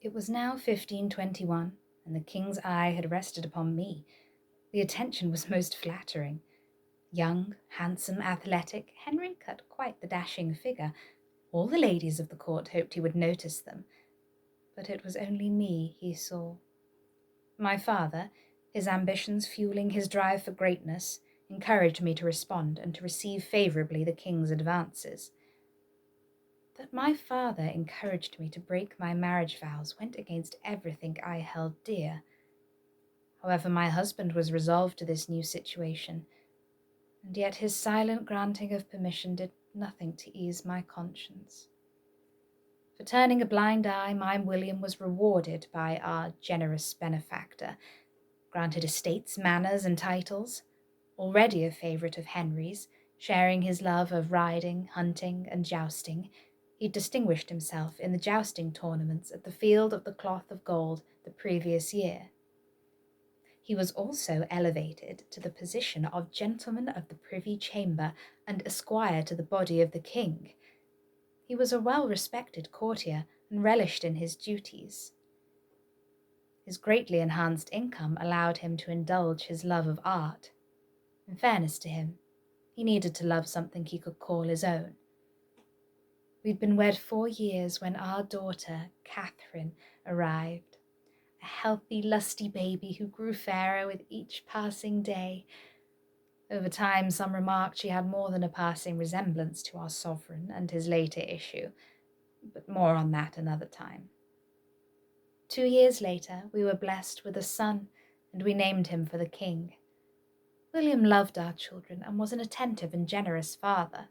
It was now 1521, and the king's eye had rested upon me. The attention was most flattering. Young, handsome, athletic, Henry cut quite the dashing figure. All the ladies of the court hoped he would notice them, but it was only me he saw. My father, his ambitions fueling his drive for greatness, encouraged me to respond and to receive favourably the king's advances. That my father encouraged me to break my marriage vows went against everything I held dear. However, my husband was resolved to this new situation, and yet his silent granting of permission did nothing to ease my conscience. For turning a blind eye, my William was rewarded by our generous benefactor, granted estates, manors, and titles, already a favourite of Henry's, sharing his love of riding, hunting, and jousting. He distinguished himself in the jousting tournaments at the Field of the Cloth of Gold the previous year. He was also elevated to the position of Gentleman of the Privy Chamber and Esquire to the body of the King. He was a well-respected courtier and relished in his duties. His greatly enhanced income allowed him to indulge his love of art. In fairness to him, he needed to love something he could call his own. We'd been wed 4 years when our daughter, Catherine, arrived, a healthy, lusty baby who grew fairer with each passing day. Over time, some remarked she had more than a passing resemblance to our sovereign and his later issue, but more on that another time. 2 years later, we were blessed with a son, and we named him for the king. William loved our children and was an attentive and generous father.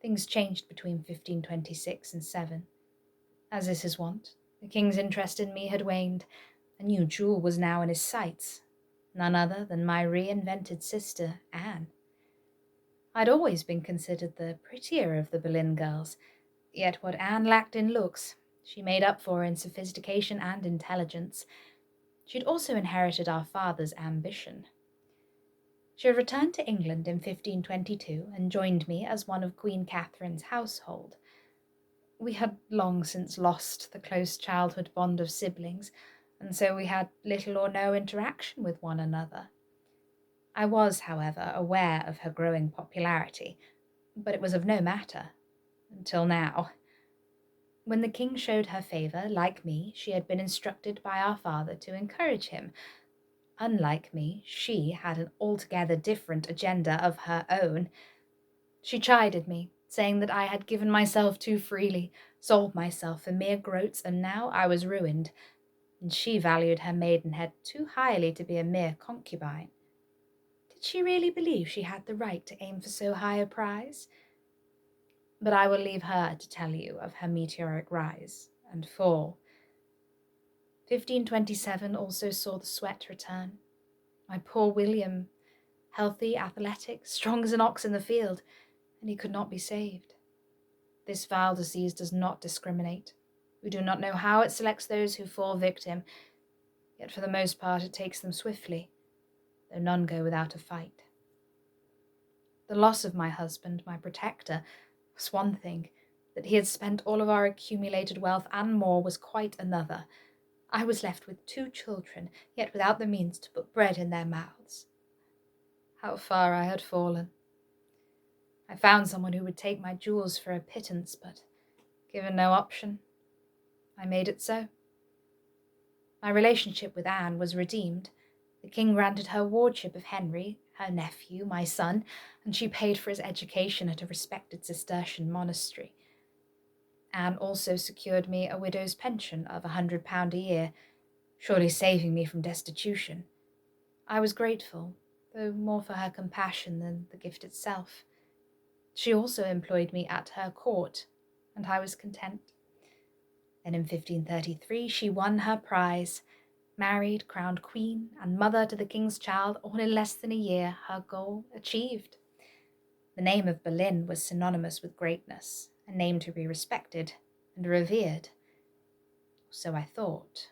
Things changed between 1526 and 7. As is his wont, the king's interest in me had waned. A new jewel was now in his sights, none other than my reinvented sister, Anne. I'd always been considered the prettier of the Boleyn girls, yet what Anne lacked in looks, she made up for in sophistication and intelligence. She'd also inherited our father's ambition. She had returned to England in 1522 and joined me as one of Queen Catherine's household. We had long since lost the close childhood bond of siblings, and so we had little or no interaction with one another. I was, however, aware of her growing popularity, but it was of no matter, until now. When the king showed her favour, like me, she had been instructed by our father to encourage him. Unlike me, she had an altogether different agenda of her own. She chided me, saying that I had given myself too freely, sold myself for mere groats, and now I was ruined, and she valued her maidenhead too highly to be a mere concubine. Did she really believe she had the right to aim for so high a prize? But I will leave her to tell you of her meteoric rise and fall. 1527 also saw the sweat return. My poor William, healthy, athletic, strong as an ox in the field, and he could not be saved. This vile disease does not discriminate. We do not know how it selects those who fall victim, yet for the most part it takes them swiftly, though none go without a fight. The loss of my husband, my protector, was one thing. That he had spent all of our accumulated wealth and more was quite another. I was left with 2 children, yet without the means to put bread in their mouths. How far I had fallen. I found someone who would take my jewels for a pittance, but given no option, I made it so. My relationship with Anne was redeemed. The king granted her wardship of Henry, her nephew, my son, and she paid for his education at a respected Cistercian monastery. Anne also secured me a widow's pension of £100 a year, surely saving me from destitution. I was grateful, though more for her compassion than the gift itself. She also employed me at her court, and I was content. Then in 1533 she won her prize, married, crowned queen, and mother to the king's child, all in less than a year, her goal achieved. The name of Boleyn was synonymous with greatness, a name to be respected and revered. So I thought.